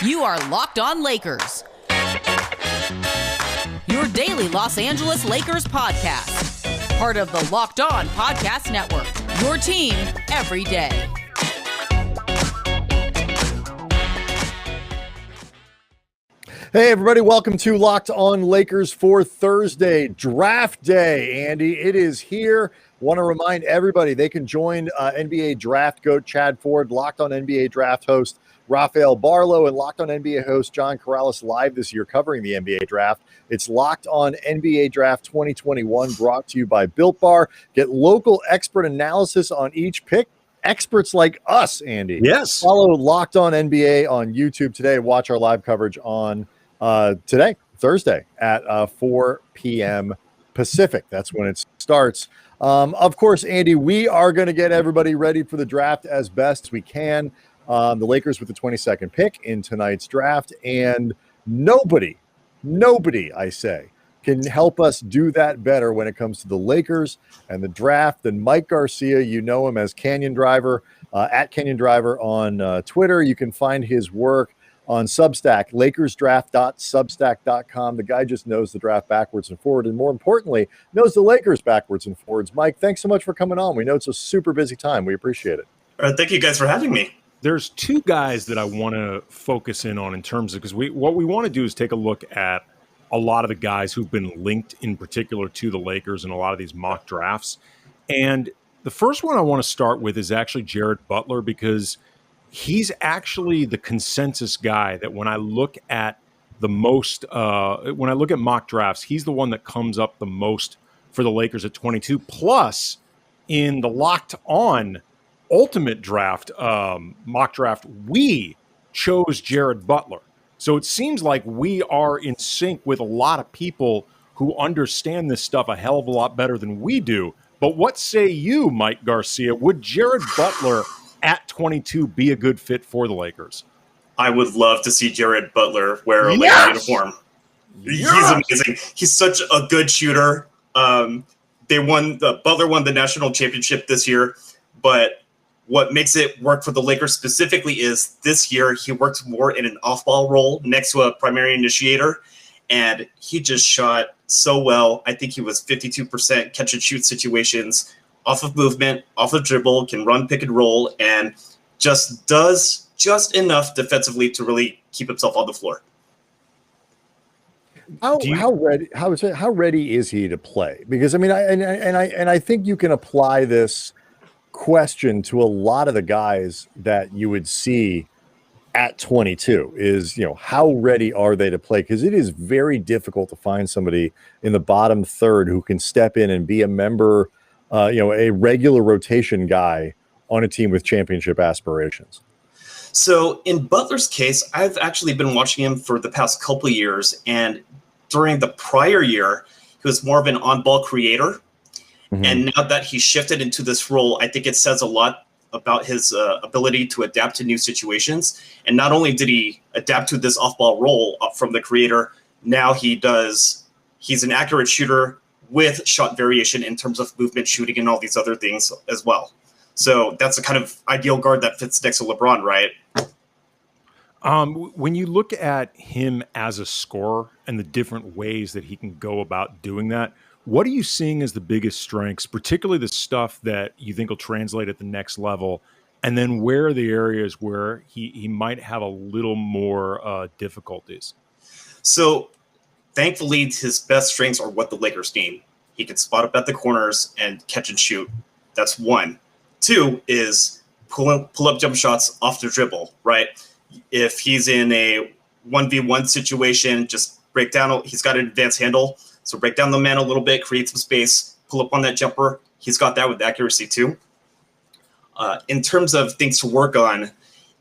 You are Locked On Lakers, your daily Los Angeles Lakers podcast. Part of the Locked On Podcast Network, your team every day. Hey, everybody. Welcome to Locked On Lakers for Thursday, Draft Day. Andy, it is here. Want to remind everybody they can join NBA Draft GOAT Chad Ford, Locked On NBA Draft host Rafael Barlow, and Locked On NBA host John Corrales live this year covering the NBA Draft. It's Locked On NBA Draft 2021, brought to you by Built Bar. Get local expert analysis on each pick. Experts like us, Andy. Yes. Follow Locked On NBA on YouTube today. Watch our live coverage on today, Thursday, at 4 p.m. Pacific. That's when it starts. Of course, Andy, we are going to get everybody ready for the draft as best as we can. The Lakers with the 22nd pick in tonight's draft, and nobody, I say, can help us do that better when it comes to the Lakers and the draft than Mike Garcia. You know him as Canyon Driver, at Canyon Driver on Twitter. You can find his work on Substack, LakersDraft.substack.com. The guy just knows the draft backwards and forward, and more importantly, knows the Lakers backwards and forwards. Mike, thanks so much for coming on. We know it's a super busy time. We appreciate it. Thank you guys for having me. There's two guys that I want to focus in on in terms of, because what we want to do is take a look at a lot of the guys who've been linked in particular to the Lakers in a lot of these mock drafts. And the first one I want to start with is actually Jared Butler, because he's actually the consensus guy that when I look at the most, when I look at mock drafts, he's the one that comes up the most for the Lakers at 22. Plus, in the Locked On Ultimate Draft mock draft, we chose Jared Butler. So it seems like we are in sync with a lot of people who understand this stuff a hell of a lot better than we do. But what say you, Mike Garcia? Would Jared Butler at 22 be a good fit for the Lakers? I would love to see Jared Butler wear a Laker uniform. He's amazing. He's such a good shooter. Butler won the national championship this year, but what makes it work for the Lakers specifically is this year he worked more in an off-ball role next to a primary initiator, and he just shot so well. I think he was 52% catch-and-shoot situations, off of movement, off of dribble, can run pick and roll, and just does just enough defensively to really keep himself on the floor. How ready is he to play? Because I mean, I think you can apply this question to a lot of the guys that you would see at 22 is, how ready are they to play? Because it is very difficult to find somebody in the bottom third who can step in and be a member, a regular rotation guy on a team with championship aspirations. So in Butler's case, I've actually been watching him for the past couple of years, and during the prior year, he was more of an on-ball creator. Mm-hmm. And now that he shifted into this role, I think it says a lot about his ability to adapt to new situations. And not only did he adapt to this off-ball role from the creator, now he's an accurate shooter with shot variation in terms of movement, shooting, and all these other things as well. So that's the kind of ideal guard that fits next to LeBron, right? When you look at him as a scorer and the different ways that he can go about doing that, what are you seeing as the biggest strengths, particularly the stuff that you think will translate at the next level? And then where are the areas where he might have a little more difficulties? So thankfully, his best strengths are what the Lakers need. He can spot up at the corners and catch and shoot. That's one. Two is pull up jump shots off the dribble, right? If he's in a 1v1 situation, just break down. He's got an advanced handle. So break down the man a little bit, create some space, pull up on that jumper. He's got that with accuracy too. In terms of things to work on,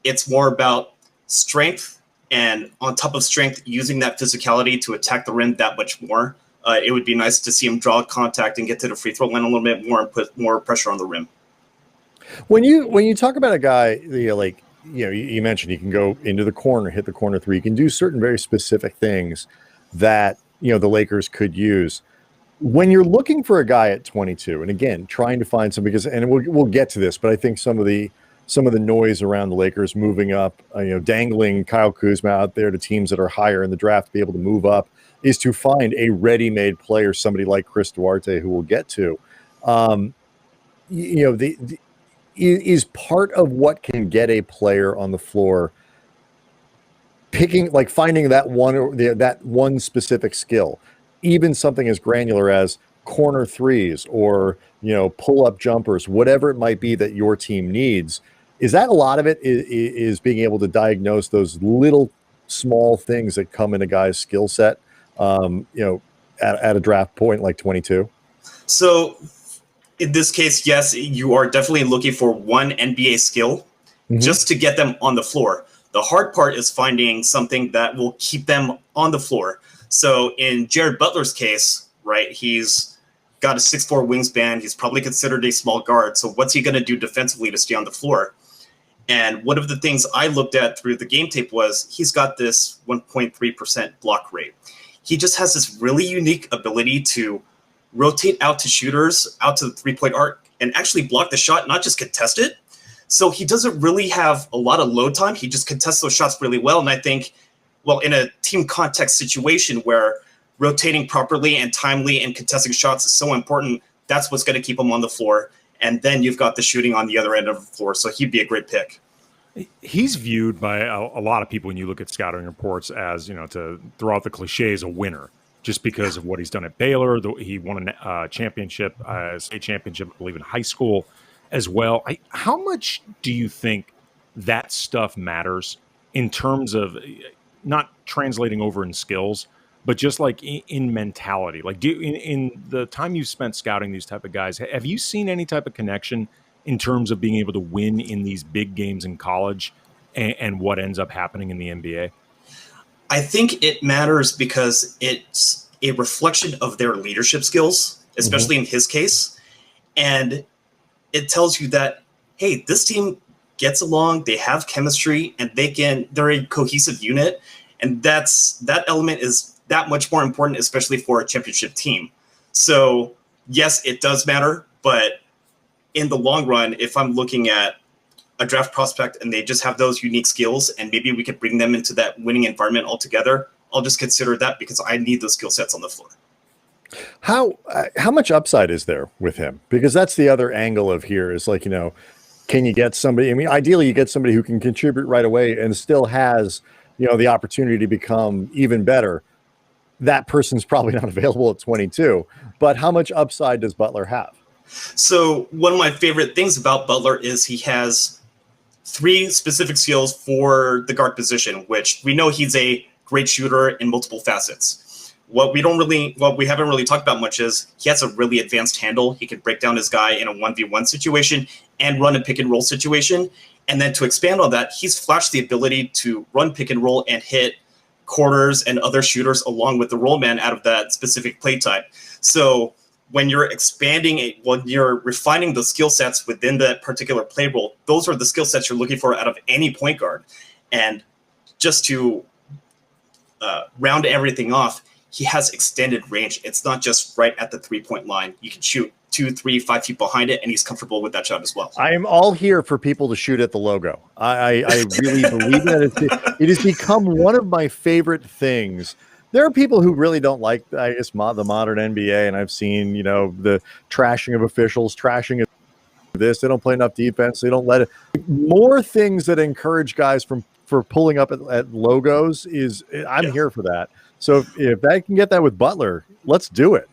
it's more about strength, and on top of strength, using that physicality to attack the rim that much more. It would be nice to see him draw contact and get to the free throw line a little bit more and put more pressure on the rim. When you talk about a guy, you mentioned he can go into the corner, hit the corner three. You can do certain very specific things that the Lakers could use. When you're looking for a guy at 22, and again, trying to find somebody, and we'll get to this, but I think some of the some of the noise around the Lakers moving up, dangling Kyle Kuzma out there to teams that are higher in the draft to be able to move up, is to find a ready-made player, somebody like Chris Duarte, who we'll get to. Is part of what can get a player on the floor finding that one specific skill, even something as granular as corner threes or pull-up jumpers, whatever it might be that your team needs. Is that a lot of it is being able to diagnose those little small things that come in a guy's skill set, at a draft point like 22? So in this case, yes, you are definitely looking for one NBA skill just to get them on the floor. The hard part is finding something that will keep them on the floor. So in Jared Butler's case, right, he's got a 6'4" wingspan. He's probably considered a small guard. So what's he going to do defensively to stay on the floor? And one of the things I looked at through the game tape was he's got this 1.3% block rate. He just has this really unique ability to rotate out to shooters, out to the three-point arc, and actually block the shot, not just contest it. So he doesn't really have a lot of load time. He just contests those shots really well. And I think, in a team context situation where rotating properly and timely and contesting shots is so important, that's what's going to keep him on the floor. And then you've got the shooting on the other end of the floor. So he'd be a great pick. He's viewed by a lot of people when you look at scouting reports as, to throw out the cliches, a winner, just because of what he's done at Baylor. He won a championship, state championship, I believe, in high school as well. How much do you think that stuff matters in terms of not translating over in skills, but just like in mentality? Like, in the time you've spent scouting these type of guys, have you seen any type of connection in terms of being able to win in these big games in college and what ends up happening in the NBA? I think it matters because it's a reflection of their leadership skills, especially in his case. And it tells you that, hey, this team gets along, they have chemistry, and they're a cohesive unit. And that element is that much more important, especially for a championship team. So yes, it does matter, but in the long run, if I'm looking at a draft prospect and they just have those unique skills and maybe we could bring them into that winning environment altogether, I'll just consider that because I need those skill sets on the floor. How much upside is there with him? Because that's the other angle of here is can you get somebody? I mean, ideally you get somebody who can contribute right away and still has, the opportunity to become even better. That person's probably not available at 22, but how much upside does Butler have? So one of my favorite things about Butler is he has 3 specific skills for the guard position, which we know he's a great shooter in multiple facets. What we haven't really talked about much is he has a really advanced handle. He can break down his guy in a 1v1 situation and run a pick and roll situation. And then to expand on that, he's flashed the ability to run pick and roll and hit corners and other shooters along with the roll man out of that specific play type. So when you're when you're refining the skill sets within that particular play role, those are the skill sets you're looking for out of any point guard. And just to round everything off, he has extended range. It's not just right at the 3-point line. You can shoot 2, 3, 5 feet behind it, and he's comfortable with that shot as well. I am all here for people to shoot at the logo. I really believe that it has become one of my favorite things. There are people who really don't like, I guess, the modern NBA, and I've seen, the trashing of officials, trashing of this. They don't play enough defense. They don't let it. More things that encourage guys for pulling up at logos I'm here for that. So if I can get that with Butler, let's do it.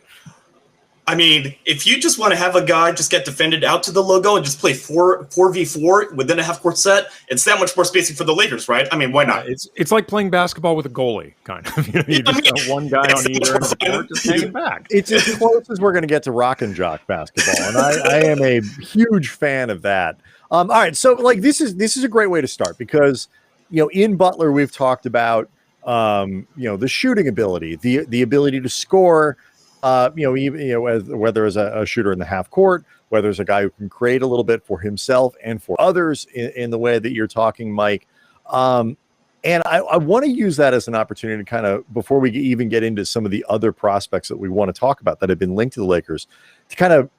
I mean, if you just want to have a guy just get defended out to the logo and just play 4v4 within a half-court set, it's that much more spacing for the Lakers, right? I mean, why not? It's like playing basketball with a goalie, kind of. You just got one guy on either end of the court just hanging back. It's as close as we're going to get to rock and jock basketball, and I am a huge fan of that. All right, so this is a great way to start because in Butler we've talked about the shooting ability, the ability to score. Whether as a shooter in the half court, whether as a guy who can create a little bit for himself and for others in the way that you're talking, Mike. And I want to use that as an opportunity to kind of, before we even get into some of the other prospects that we want to talk about that have been linked to the Lakers, to kind of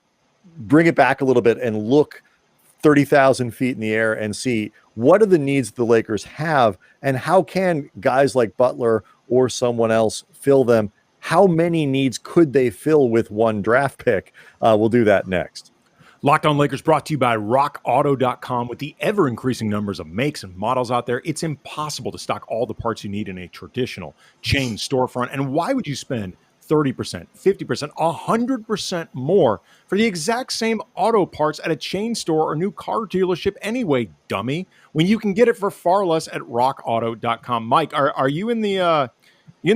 bring it back a little bit and look 30,000 feet in the air and see what are the needs the Lakers have and how can guys like Butler or someone else fill them. How many needs could they fill with one draft pick? We'll do that next. Locked On Lakers brought to you by rockauto.com. With the ever-increasing numbers of makes and models out there, it's impossible to stock all the parts you need in a traditional chain storefront. And why would you spend 30%, 50%, 100% more for the exact same auto parts at a chain store or new car dealership anyway, dummy, when you can get it for far less at rockauto.com? Mike, are you in the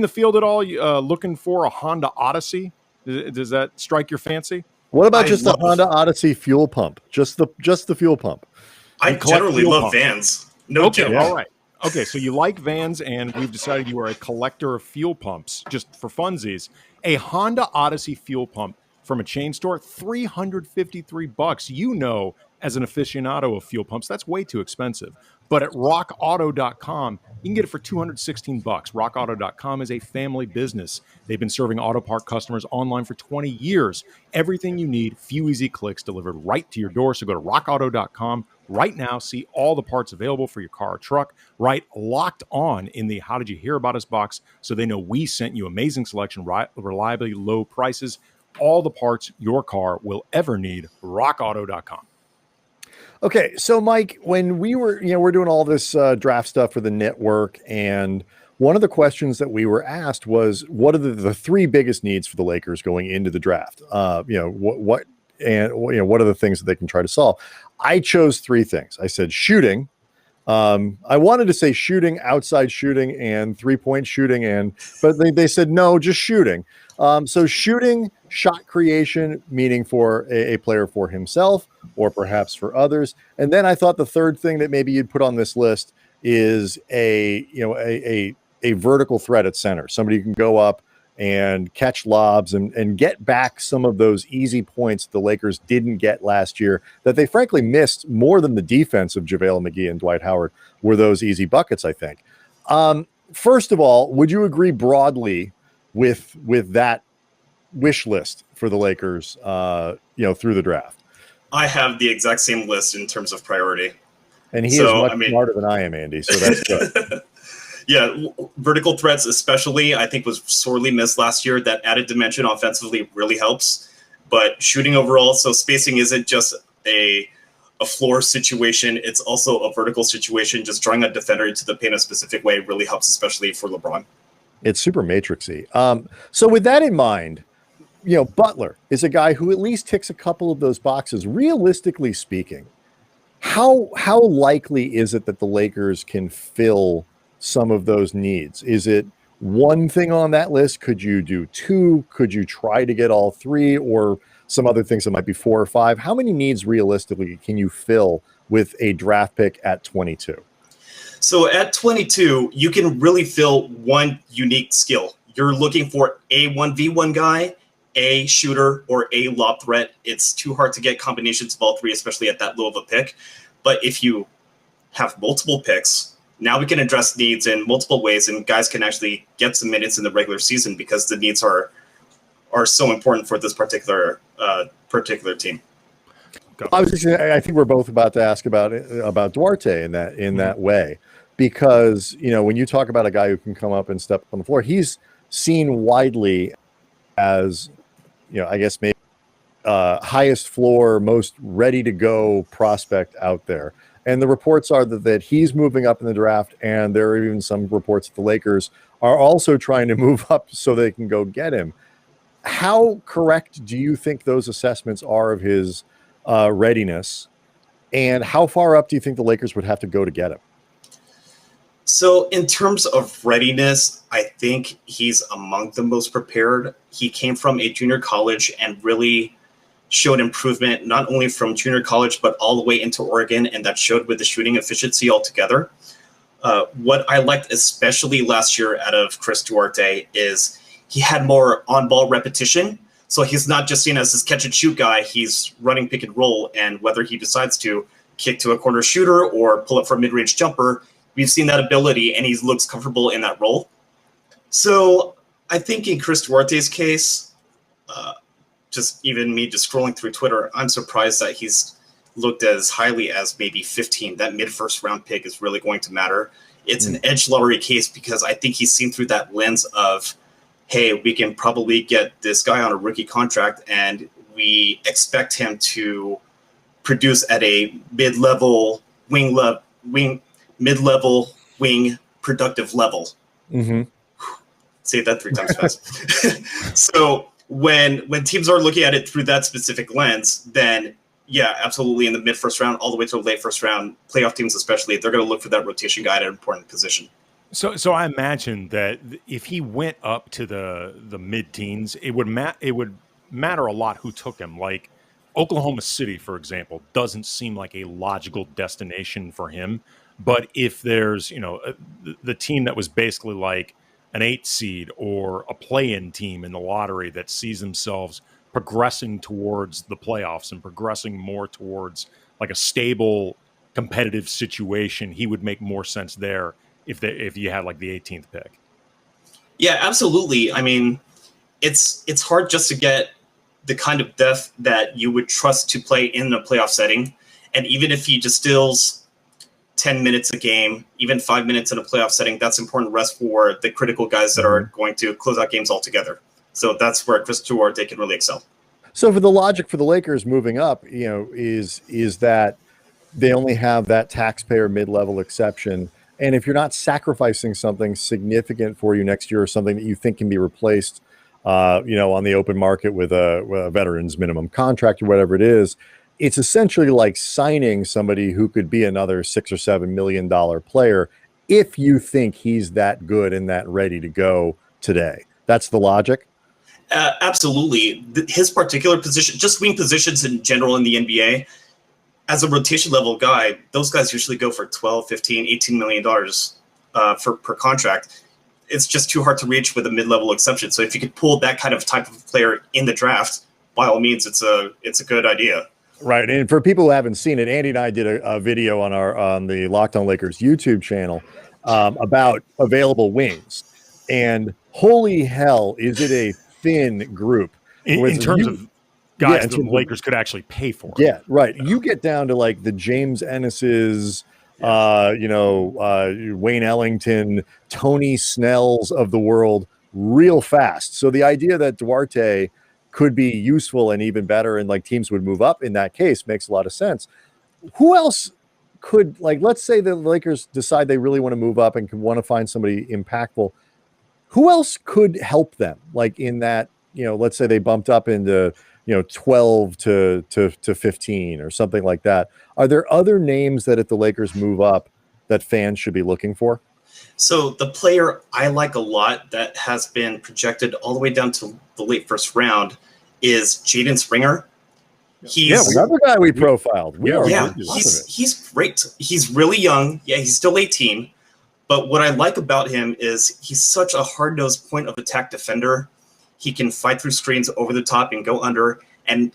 field at all looking for a Honda Odyssey? Does that strike your fancy? What about just the Honda Odyssey fuel pump? Just the fuel pump. I generally love vans. No joke. All right. Okay, so you like vans, and we've decided you are a collector of fuel pumps, just for funsies. A Honda Odyssey fuel pump from a chain store, $353. You know, as an aficionado of fuel pumps, that's way too expensive. But at rockauto.com, you can get it for $216. Rockauto.com is a family business. They've been serving auto part customers online for 20 years. Everything you need, few easy clicks delivered right to your door. So go to rockauto.com right now. See all the parts available for your car or truck. Right, Locked On in the How Did You Hear About Us box so they know we sent you. Amazing selection, reliably low prices, all the parts your car will ever need. rockauto.com. Okay, so Mike, when we're doing all this draft stuff for the network, and one of the questions that we were asked was, what are the three biggest needs for the Lakers going into the draft? What are the things that they can try to solve? I chose three things. I said shooting. I wanted to say shooting, outside shooting, and 3-point shooting, but they said no, just shooting. So shooting, shot creation, meaning for a player for himself or perhaps for others. And then I thought the third thing that maybe you'd put on this list is a vertical threat at center. Somebody who can go up and catch lobs and get back some of those easy points the Lakers didn't get last year that they frankly missed more than the defense of JaVale McGee and Dwight Howard were those easy buckets, I think. First of all, would you agree broadly with that wish list for the Lakers, through the draft? I have the exact same list in terms of priority. And he is much smarter than I am, Andy, so that's good. Yeah, vertical threats especially, I think, was sorely missed last year. That added dimension offensively really helps. But shooting overall, so spacing isn't just a floor situation. It's also a vertical situation. Just drawing a defender into the paint a specific way really helps, especially for LeBron. It's super matrixy. So with that in mind, Butler is a guy who at least ticks a couple of those boxes. Realistically speaking, how likely is it that the Lakers can fill some of those needs? Is it one thing on that list? Could you do two? Could you try to get all three, or some other things that might be 4 or 5? How many needs realistically can you fill with a draft pick at 22? So at 22, you can really fill one unique skill. You're looking for a 1v1 guy, a shooter, or a lob threat. It's too hard to get combinations of all three, especially at that low of a pick. But if you have multiple picks, now we can address needs in multiple ways, and guys can actually get some minutes in the regular season because the needs are so important for this particular team. I think we're both about to ask about Duarte in that way, because when you talk about a guy who can come up and step on the floor, he's seen widely as I guess maybe highest floor, most ready to go prospect out there. And the reports are that he's moving up in the draft, and there are even some reports that the Lakers are also trying to move up so they can go get him. How correct do you think those assessments are of his readiness, and how far up do you think the Lakers would have to go to get him? So in terms of readiness, I think he's among the most prepared. He came from a junior college and really showed improvement, not only from junior college, but all the way into Oregon, and that showed with the shooting efficiency altogether. What I liked especially last year out of Chris Duarte is he had more on-ball repetition. So he's not just seen as this catch-and-shoot guy. He's running pick and roll, and whether he decides to kick to a corner shooter or pull up for a mid-range jumper, we've seen that ability, and he looks comfortable in that role. So I think in Chris Duarte's case, just scrolling through Twitter, I'm surprised that he's looked as highly as maybe 15. That mid-first round pick is really going to matter. It's an edge lottery case because I think he's seen through that lens of, hey, we can probably get this guy on a rookie contract and we expect him to produce at a mid-level wing productive level. Mm-hmm. Say that 3 times fast. So when teams are looking at it through that specific lens, then yeah, absolutely. In the mid first round, all the way to the late first round, playoff teams especially, they're going to look for that rotation guy at an important position. So I imagine that if he went up to the mid-teens, it would matter a lot who took him. Like Oklahoma City, for example, doesn't seem like a logical destination for him. But if there's, the team that was basically like an 8 seed or a play-in team in the lottery that sees themselves progressing towards the playoffs and progressing more towards like a stable competitive situation, he would make more sense there if you had like the 18th pick. Yeah, absolutely. I mean, it's hard just to get the kind of depth that you would trust to play in a playoff setting. And even if he distills 10 minutes a game, even 5 minutes in a playoff setting, that's important rest for the critical guys that are going to close out games altogether. So that's where Chris Duarte can really excel. So for the logic for the Lakers moving up, is that they only have that taxpayer mid-level exception. And if you're not sacrificing something significant for you next year or something that you think can be replaced, on the open market with a veteran's minimum contract or whatever it is, it's essentially like signing somebody who could be another $6 or $7 million player if you think he's that good and that ready to go today. That's the logic. Absolutely. His particular position, just wing positions in general in the NBA, as a rotation level guy, those guys usually go for $12, $15, $18 million per contract. It's just too hard to reach with a mid-level exception. So if you could pull that kind of type of player in the draft, by all means, it's a good idea. Right. And for people who haven't seen it, Andy and I did a video on the Locked On Lakers YouTube channel about available wings. And holy hell, is it a thin group in terms of guys that the Lakers could actually pay for. Yeah, right. You get down to like the James Ennis's, Wayne Ellington, Tony Snells of the world real fast. So the idea that Duarte could be useful and even better and like teams would move up in that case makes a lot of sense. Who else could, like, let's say the Lakers decide they really want to move up and want to find somebody impactful. Who else could help them? Like in that, let's say they bumped up into, 12 to 15 or something like that. Are there other names that if the Lakers move up that fans should be looking for? So the player I like a lot that has been projected all the way down to the late first round is Jaden Springer. He's another guy we profiled. He's great. He's really young. Yeah, he's still 18. But what I like about him is he's such a hard-nosed point of attack defender. He can fight through screens over the top and go under. And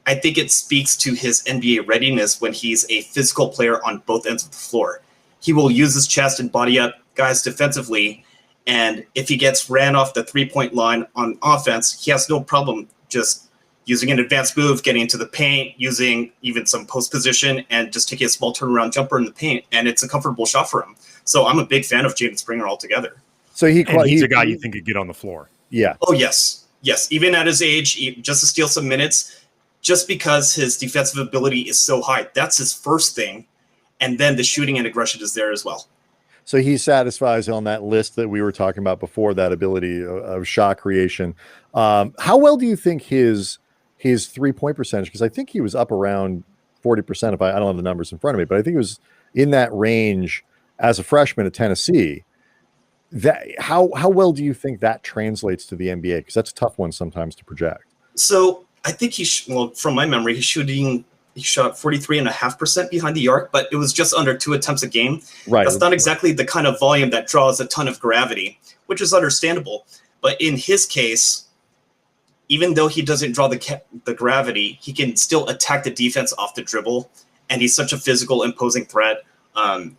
I think it speaks to his NBA readiness when he's a physical player on both ends of the floor. He will use his chest and body up guys defensively. And if he gets ran off the three-point line on offense, he has no problem just using an advanced move, getting into the paint, using even some post position, and just taking a small turnaround jumper in the paint. And it's a comfortable shot for him. So I'm a big fan of Jaden Springer altogether. So he's a guy you think could get on the floor. Yeah. Oh, yes. Yes. Even at his age, just to steal some minutes, just because his defensive ability is so high. That's his first thing. And then the shooting and aggression is there as well. So he satisfies on that list that we were talking about before, that ability of shot creation. How well do you think his 3-point percentage, because I think he was up around 40%, if I don't have the numbers in front of me, but I think it was in that range as a freshman at Tennessee. That how well do you think that translates to the NBA? Because that's a tough one sometimes to project. So I think from my memory, he shot 43.5% behind the arc, but it was just under 2 attempts a game. Right. That's not exactly the kind of volume that draws a ton of gravity, which is understandable. But in his case, even though he doesn't draw the gravity, he can still attack the defense off the dribble, and he's such a physical, imposing threat.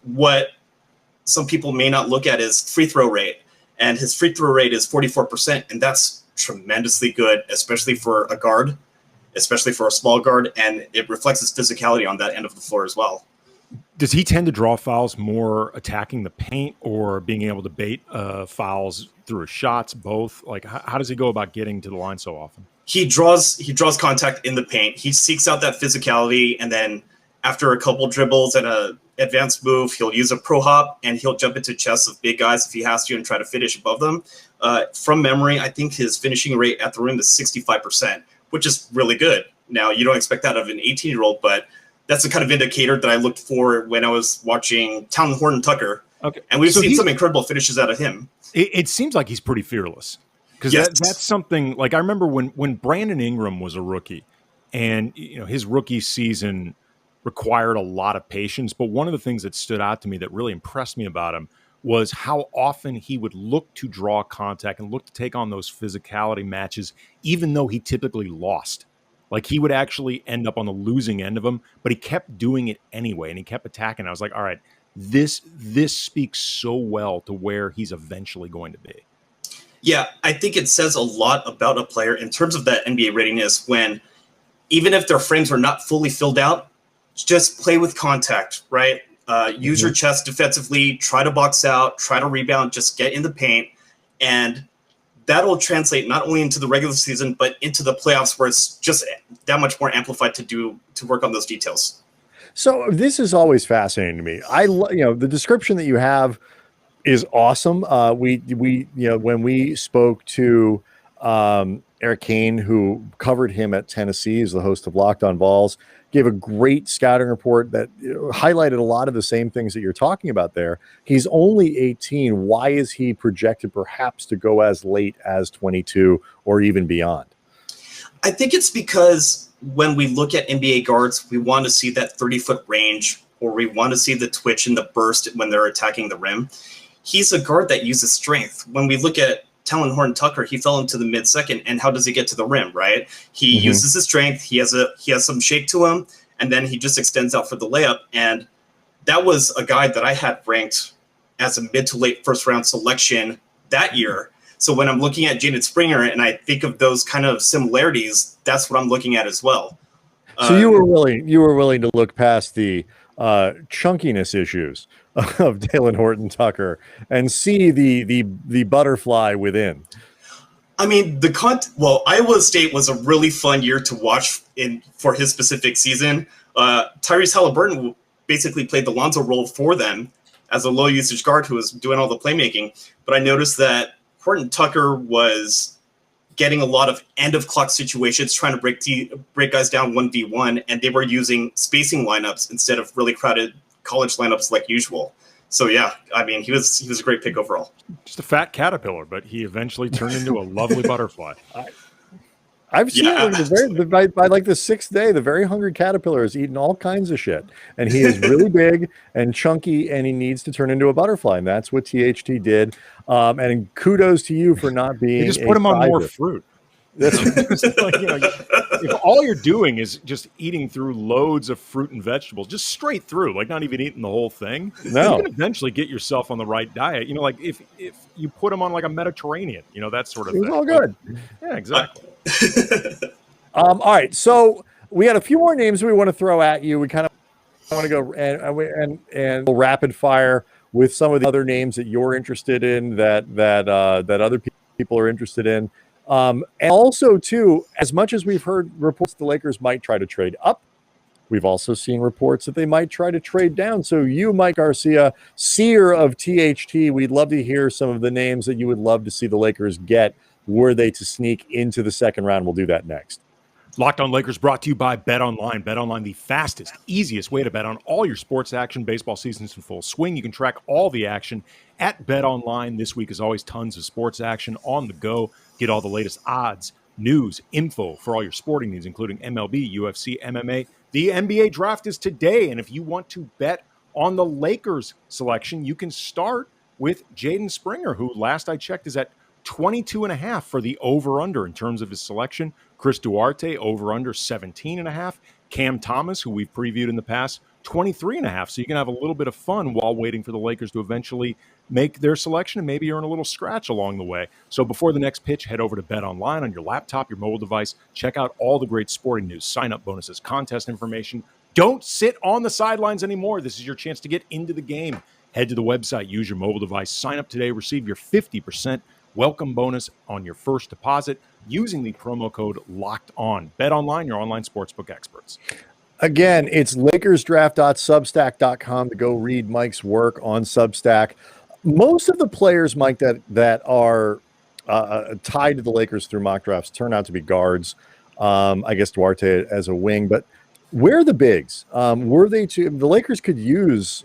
What some people may not look at is free throw rate, and his free throw rate is 44%, and that's tremendously good, especially for a guard. especially for a small guard, and it reflects his physicality on that end of the floor as well. Does he tend to draw fouls more attacking the paint or being able to bait fouls through his shots, both? Like, how does he go about getting to the line so often? He draws contact in the paint. He seeks out that physicality, and then after a couple dribbles and a advanced move, he'll use a pro hop, and he'll jump into chests of big guys if he has to and try to finish above them. From memory, I think his finishing rate at the rim is 65%, which is really good. Now, you don't expect that of an 18-year-old, but that's the kind of indicator that I looked for when I was watching Horton-Tucker. Okay. And we've seen some incredible finishes out of him. It seems like he's pretty fearless. Because that's something, like, I remember when Brandon Ingram was a rookie, and his rookie season required a lot of patience. But one of the things that stood out to me that really impressed me about him was how often he would look to draw contact and look to take on those physicality matches, even though he typically lost. Like, he would actually end up on the losing end of them, but he kept doing it anyway, and he kept attacking. I was like, all right, this speaks so well to where he's eventually going to be. Yeah, I think it says a lot about a player in terms of that NBA readiness when, even if their frames are not fully filled out, just play with contact, right? Use your chest defensively, try to box out, try to rebound, just get in the paint, and that will translate not only into the regular season, but into the playoffs where it's just that much more amplified to work on those details. So this is always fascinating to me. The description that you have is awesome. When we spoke to Eric Kane, who covered him at Tennessee, is the host of Locked On Vols, gave a great scouting report that highlighted a lot of the same things that you're talking about there. He's only 18. Why is he projected perhaps to go as late as 22 or even beyond? I think it's because when we look at NBA guards, we want to see that 30-foot range, or we want to see the twitch and the burst when they're attacking the rim. He's a guard that uses strength. When we look at Talen Horton-Tucker, he fell into the mid-second, and how does he get to the rim, right? He uses his strength, he has some shape to him, and then he just extends out for the layup. And that was a guy that I had ranked as a mid to late first-round selection that year. So when I'm looking at Jaden Springer and I think of those kind of similarities, that's what I'm looking at as well. So you were willing to look past the chunkiness issues of Talen Horton-Tucker and see the butterfly within. I mean, Iowa State was a really fun year to watch for his specific season. Tyrese Halliburton basically played the Lonzo role for them as a low usage guard who was doing all the playmaking. But I noticed that Horton-Tucker was getting a lot of end of clock situations, trying to break guys down 1v1, and they were using spacing lineups instead of really crowded college lineups like usual. So yeah, I mean, he was a great pick overall. Just a fat caterpillar, but he eventually turned into a lovely butterfly. I've seen him by like the sixth day, the very hungry caterpillar is eating all kinds of shit, and he is really big and chunky, and he needs to turn into a butterfly, and that's what THT did. And kudos to you for not being. You just put him on more fruit. That's if all you're doing is just eating through loads of fruit and vegetables, just straight through, like not even eating the whole thing, you can eventually get yourself on the right diet. Like if you put them on like a Mediterranean, that sort of thing. It's all good. Yeah, exactly. All right, so we had a few more names we want to throw at you. We kind of want to go and rapid fire with some of the other names that you're interested in, that other people are interested in. And also, too, as much as we've heard reports the Lakers might try to trade up, we've also seen reports that they might try to trade down. So you, Mike Garcia, seer of THT, we'd love to hear some of the names that you would love to see the Lakers get were they to sneak into the second round. We'll do that next. Locked On Lakers brought to you by BetOnline. BetOnline, the fastest, easiest way to bet on all your sports action. Baseball season's in full swing. You can track all the action at BetOnline. This week, as always, tons of sports action on the go. Get all the latest odds, news, info for all your sporting needs, including MLB, UFC, MMA. The NBA draft is today, and if you want to bet on the Lakers selection, you can start with Jaden Springer, who last I checked is at 22.5 for the over-under in terms of his selection. Chris Duarte, over-under 17.5. Cam Thomas, who we've previewed in the past, 23.5. So you can have a little bit of fun while waiting for the Lakers to eventually make their selection and maybe earn a little scratch along the way. So before the next pitch, head over to Bet Online on your laptop, your mobile device. Check out all the great sporting news, sign-up bonuses, contest information. Don't sit on the sidelines anymore. This is your chance to get into the game. Head to the website, use your mobile device, sign up today, receive your 50% welcome bonus on your first deposit using the promo code LOCKEDON. Bet Online, your online sportsbook experts. Again, it's LakersDraft.substack.com to go read Mike's work on Substack. Most of the players, Mike, that are tied to the Lakers through mock drafts turn out to be guards. I guess Duarte as a wing, but where are the bigs? Were they the Lakers could use,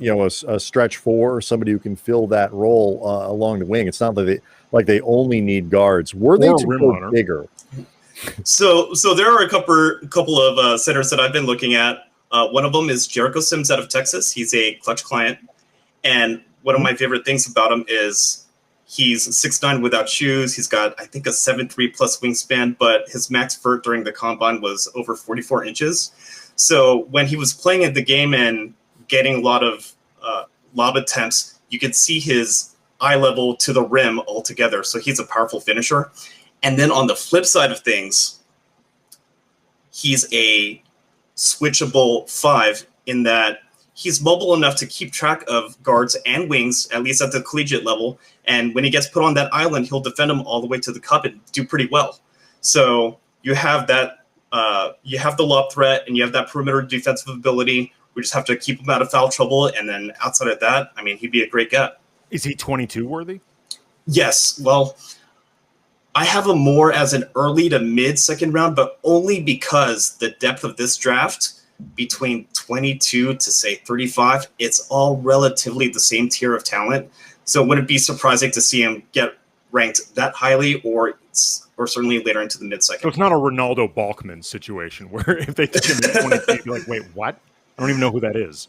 a stretch four or somebody who can fill that role along the wing. It's not like they only need guards. Were they to go bigger? So there are a couple of centers that I've been looking at. One of them is Jericho Sims out of Texas. He's a clutch client, and one of my favorite things about him is he's 6'9" without shoes. He's got, I think, a 7'3" plus wingspan, but his max vert during the combine was over 44 inches. So when he was playing in the game and getting a lot of lob attempts, you could see his eye level to the rim altogether. So he's a powerful finisher. And then on the flip side of things, he's a switchable 5 in that he's mobile enough to keep track of guards and wings, at least at the collegiate level. And when he gets put on that island, he'll defend them all the way to the cup and do pretty well. So you have that, you have the lob threat and you have that perimeter defensive ability. We just have to keep him out of foul trouble. And then outside of that, I mean, he'd be a great get. Is he 22 worthy? Yes. Well, I have him more as an early to mid second round, but only because the depth of this draft between 22 to say 35, it's all relatively the same tier of talent. So wouldn't be surprising to see him get ranked that highly or certainly later into the mid second. So it's not a Ronaldo Balkman situation where if they took him at 22, you're like, wait, what? I don't even know who that is.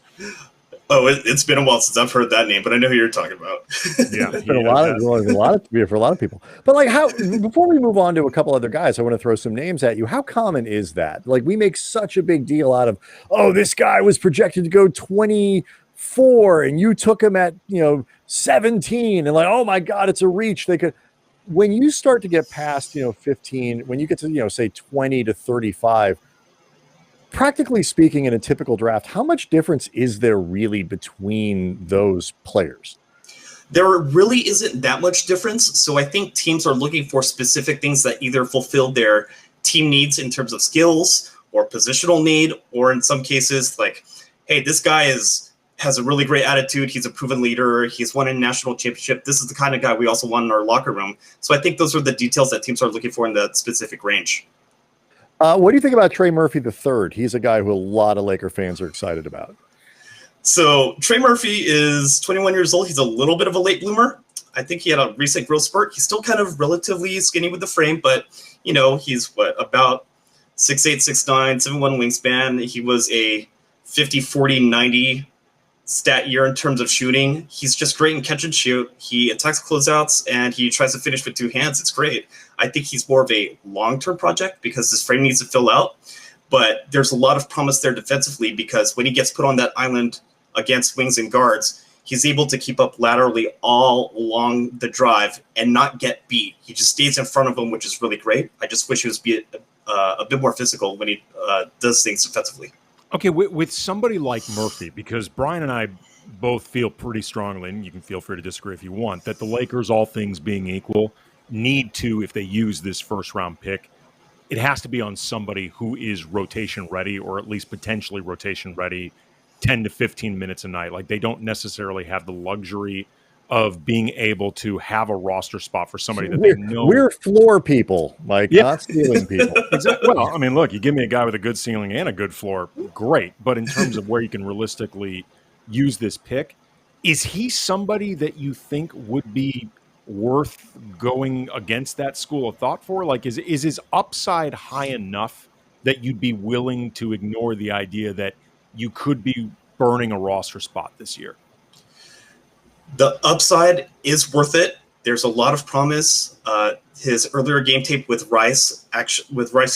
Oh, it's been a while since I've heard that name, but I know who you're talking about. Yeah, it's been a lot for a lot of people. But like, how? Before we move on to a couple other guys, I want to throw some names at you. How common is that? Like, we make such a big deal out of, oh, this guy was projected to go 24, and you took him at 17, and like, oh my God, it's a reach. They could. When you start to get past 15, when you get to say 20 to 35. Practically speaking, in a typical draft, how much difference is there really between those players? There really isn't that much difference. So I think teams are looking for specific things that either fulfill their team needs in terms of skills or positional need, or in some cases, like, hey, this guy has a really great attitude. He's a proven leader. He's won a national championship. This is the kind of guy we also want in our locker room. So I think those are the details that teams are looking for in that specific range. What do you think about Trey Murphy III? He's a guy who a lot of Laker fans are excited about. So Trey Murphy is 21 years old. He's a little bit of a late bloomer. I think he had a recent growth spurt. He's still kind of relatively skinny with the frame, but, he's about 6'8", 6'9", 7'1" wingspan. He was a 50, 40, 90 stat year in terms of shooting. He's just great in catch and shoot. He attacks closeouts and he tries to finish with two hands. It's great. I think he's more of a long-term project because his frame needs to fill out, but there's a lot of promise there defensively because when he gets put on that island against wings and guards, he's able to keep up laterally all along the drive and not get beat. He just stays in front of him, which is really great. I just wish he was a bit more physical when he does things defensively. Okay, with somebody like Murphy, because Brian and I both feel pretty strongly, and you can feel free to disagree if you want, that the Lakers, all things being equal, need to, if they use this first-round pick, it has to be on somebody who is rotation ready or at least potentially rotation ready 10 to 15 minutes a night. Like, they don't necessarily have the luxury of being able to have a roster spot for somebody that they know. We're floor people, Mike, not ceiling people. Exactly. Well, I mean, look, you give me a guy with a good ceiling and a good floor, great. But in terms of where you can realistically use this pick, is he somebody that you think would be worth going against that school of thought for? Like, is his upside high enough that you'd be willing to ignore the idea that you could be burning a roster spot this year? The upside is worth it. There's a lot of promise. His earlier game tape with Rice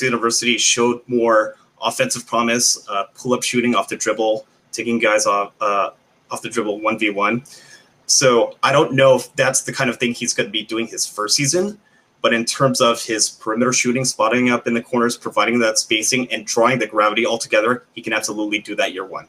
University showed more offensive promise, pull-up shooting off the dribble, taking guys off the dribble 1v1. So I don't know if that's the kind of thing he's going to be doing his first season, but in terms of his perimeter shooting, spotting up in the corners, providing that spacing, and drawing the gravity altogether, he can absolutely do that year one.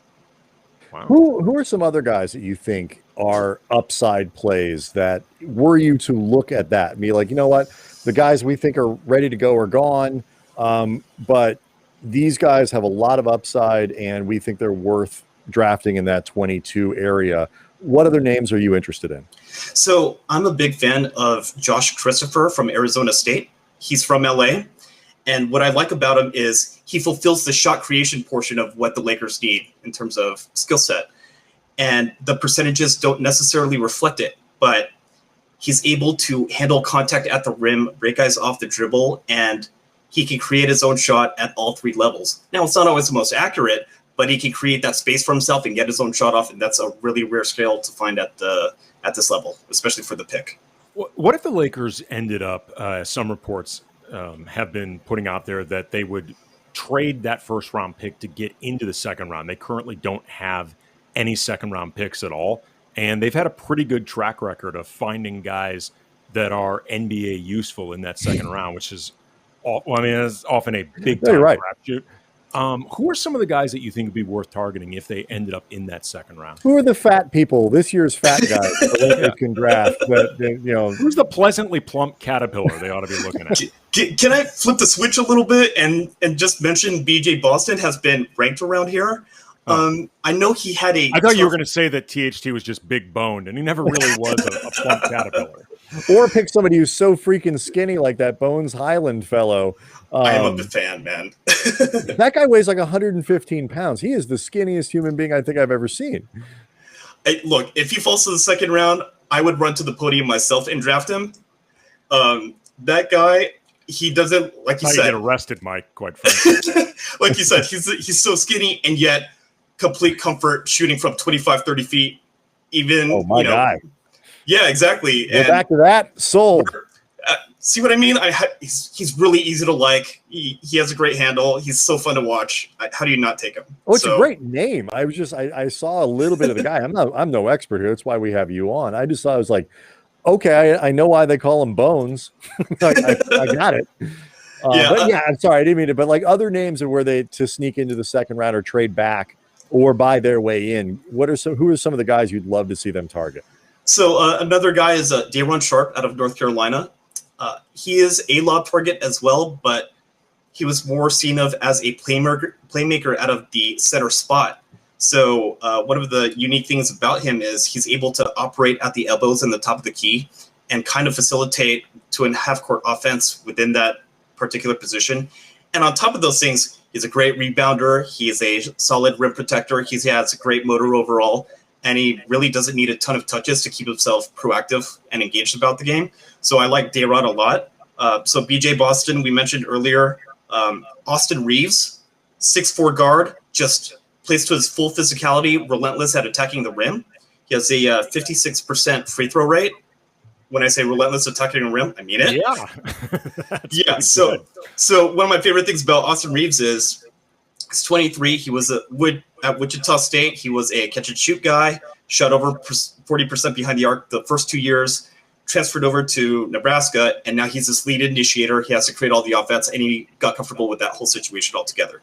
Wow. Who are some other guys that you think are upside plays that were you to look at that and be like, you know what, the guys we think are ready to go are gone, but these guys have a lot of upside and we think they're worth drafting in that 22 area. What other names are you interested in? So I'm a big fan of Josh Christopher from Arizona State. He's from LA. And what I like about him is he fulfills the shot creation portion of what the Lakers need in terms of skill set. And the percentages don't necessarily reflect it, but he's able to handle contact at the rim, break guys off the dribble, and he can create his own shot at all three levels. Now, it's not always the most accurate, but he can create that space for himself and get his own shot off, and that's a really rare skill to find at this level, especially for the pick. What if the Lakers ended up, some reports have been putting out there that they would trade that first round pick to get into the second round? They currently don't have any second round picks at all, and they've had a pretty good track record of finding guys that are NBA useful in that second round, which is, it's often a big time crapshoot. Who are some of the guys that you think would be worth targeting if they ended up in that second round? Who are the fat people, this year's fat guys that they can draft? Who's the pleasantly plump caterpillar they ought to be looking at? Can I flip the switch a little bit and just mention BJ Boston has been ranked around here? I know he had I thought you were going to say that THT was just big boned, and he never really was a plump caterpillar. Or pick somebody who's so freaking skinny like that Bones Highland fellow. I am a big fan, man. That guy weighs like 115 pounds. He is the skinniest human being I think I've ever seen. Hey, look, if he falls to the second round, I would run to the podium myself and draft him. That guy, he doesn't, like you said, get arrested, Mike, quite frankly. Like you said, he's so skinny and yet complete comfort shooting from 25, 30 feet. Even, guy. Yeah, exactly. Go back to that. Sold. See what I mean? He's really easy to like. He has a great handle. He's so fun to watch. How do you not take him? Oh, it's a great name. I saw a little bit of the guy. I'm no expert here. That's why we have you on. I just thought I was like, okay, I know why they call him Bones. I got it. I'm sorry, I didn't mean to. But like other names are where they to sneak into the second round or trade back or buy their way in. Who are some of the guys you'd love to see them target? So another guy is Day'Ron Sharpe out of North Carolina. He is a lob target as well, but he was more seen of as a playmaker out of the center spot. So one of the unique things about him is he's able to operate at the elbows and the top of the key and kind of facilitate to a half-court offense within that particular position. And on top of those things, he's a great rebounder. He is a solid rim protector. He has a great motor overall. And he really doesn't need a ton of touches to keep himself proactive and engaged about the game. So I like Day'Ron a lot. So BJ Boston, we mentioned earlier. Austin Reeves, 6'4" guard, just plays to his full physicality, relentless at attacking the rim. He has a 56% free throw rate. When I say relentless attacking the rim, I mean it. Yeah. So one of my favorite things about Austin Reeves is he's 23. He was at Wichita State. He was a catch and shoot guy, shot over 40% behind the arc the first 2 years, transferred over to Nebraska, and now he's this lead initiator. He has to create all the offense, and he got comfortable with that whole situation altogether.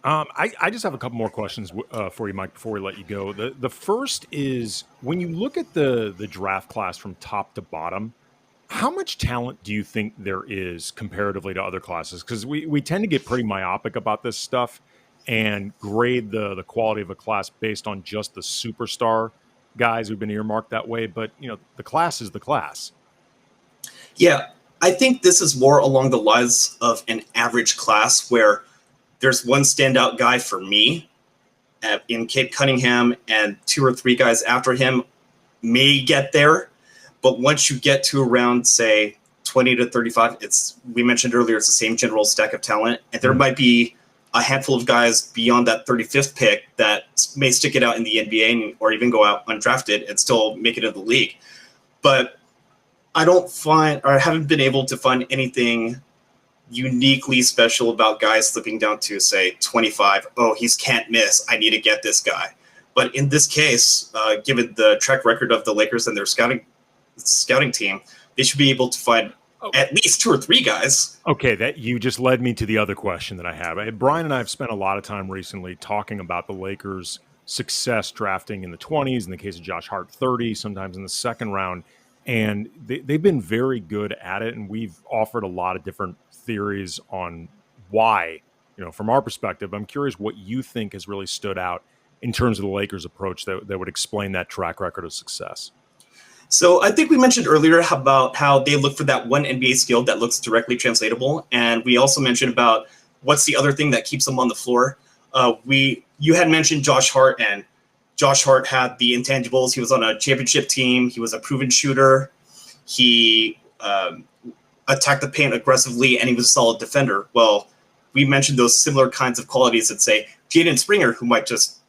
I just have a couple more questions for you, Mike, before we let you go. The first is, when you look at the draft class from top to bottom, how much talent do you think there is comparatively to other classes? Because we tend to get pretty myopic about this stuff and grade the quality of a class based on just the superstar guys who've been earmarked that way. But, the class is the class. Yeah, I think this is more along the lines of an average class where there's one standout guy for me in Cape Cunningham, and 2 or 3 guys after him may get there. But once you get to around, say, 20 to 35, we mentioned earlier, it's the same general stack of talent. And there might be a handful of guys beyond that 35th pick that may stick it out in the NBA or even go out undrafted and still make it in the league. But I haven't been able to find anything uniquely special about guys slipping down to, say, 25. Oh, he's can't miss. I need to get this guy. But in this case, given the track record of the Lakers and their scouting team, they should be able to find at least 2 or 3 guys. Okay, that you just led me to the other question that I have. Brian and I have spent a lot of time recently talking about the Lakers' success drafting in the 20s, in the case of Josh Hart, 30, sometimes in the second round. And they've been very good at it, and we've offered a lot of different theories on why. From our perspective, I'm curious what you think has really stood out in terms of the Lakers' approach that would explain that track record of success. So I think we mentioned earlier about how they look for that one NBA skill that looks directly translatable. And we also mentioned about what's the other thing that keeps them on the floor. You had mentioned Josh Hart, and Josh Hart had the intangibles. He was on a championship team. He was a proven shooter. He attacked the paint aggressively, and he was a solid defender. Well, we mentioned those similar kinds of qualities that, say, Jaden Springer, who might just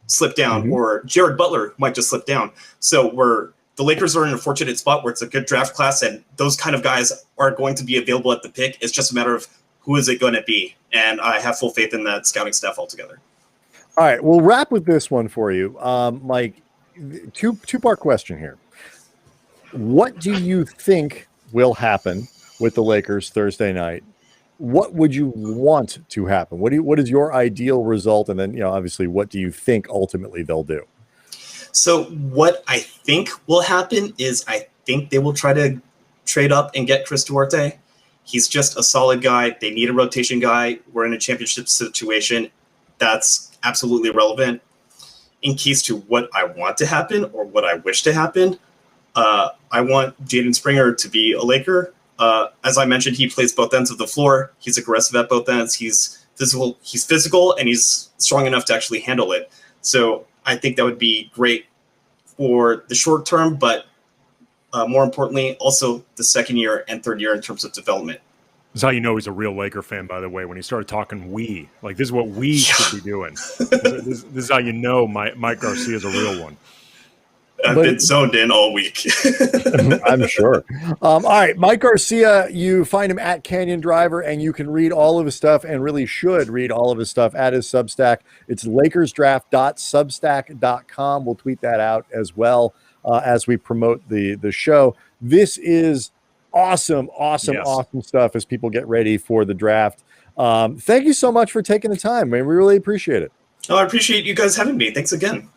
slip down, or Jared Butler, who might just slip down. So the Lakers are in a fortunate spot where it's a good draft class, and those kind of guys are going to be available at the pick. It's just a matter of who is it going to be. And I have full faith in that scouting staff altogether. All right, we'll wrap with this one for you. Mike, two-part question here. What do you think will happen with the Lakers Thursday night? What would you want to happen? What is your ideal result? And then, obviously, what do you think ultimately they'll do? So what I think will happen is I think they will try to trade up and get Chris Duarte. He's just a solid guy. They need a rotation guy. We're in a championship situation. That's absolutely relevant. In case to what I want to happen or what I wish to happen, I want Jaden Springer to be a Laker. As I mentioned, he plays both ends of the floor. He's aggressive at both ends. He's physical, and he's strong enough to actually handle it. So I think that would be great for the short term, but more importantly, also the second year and third year in terms of development. This is how you know he's a real Laker fan, by the way, when he started talking we. Like, this is what we should be doing. This is how you know Mike Garcia is a real one. I've been zoned in all week. I'm sure. All right, Mike Garcia, you find him at Canyon Driver, and you can read all of his stuff, and really should read all of his stuff at his Substack. It's lakersdraft.substack.com. We'll tweet that out as well as we promote the show. This is awesome stuff as people get ready for the draft. Thank you so much for taking the time, man. We really appreciate it. Oh, I appreciate you guys having me. Thanks again.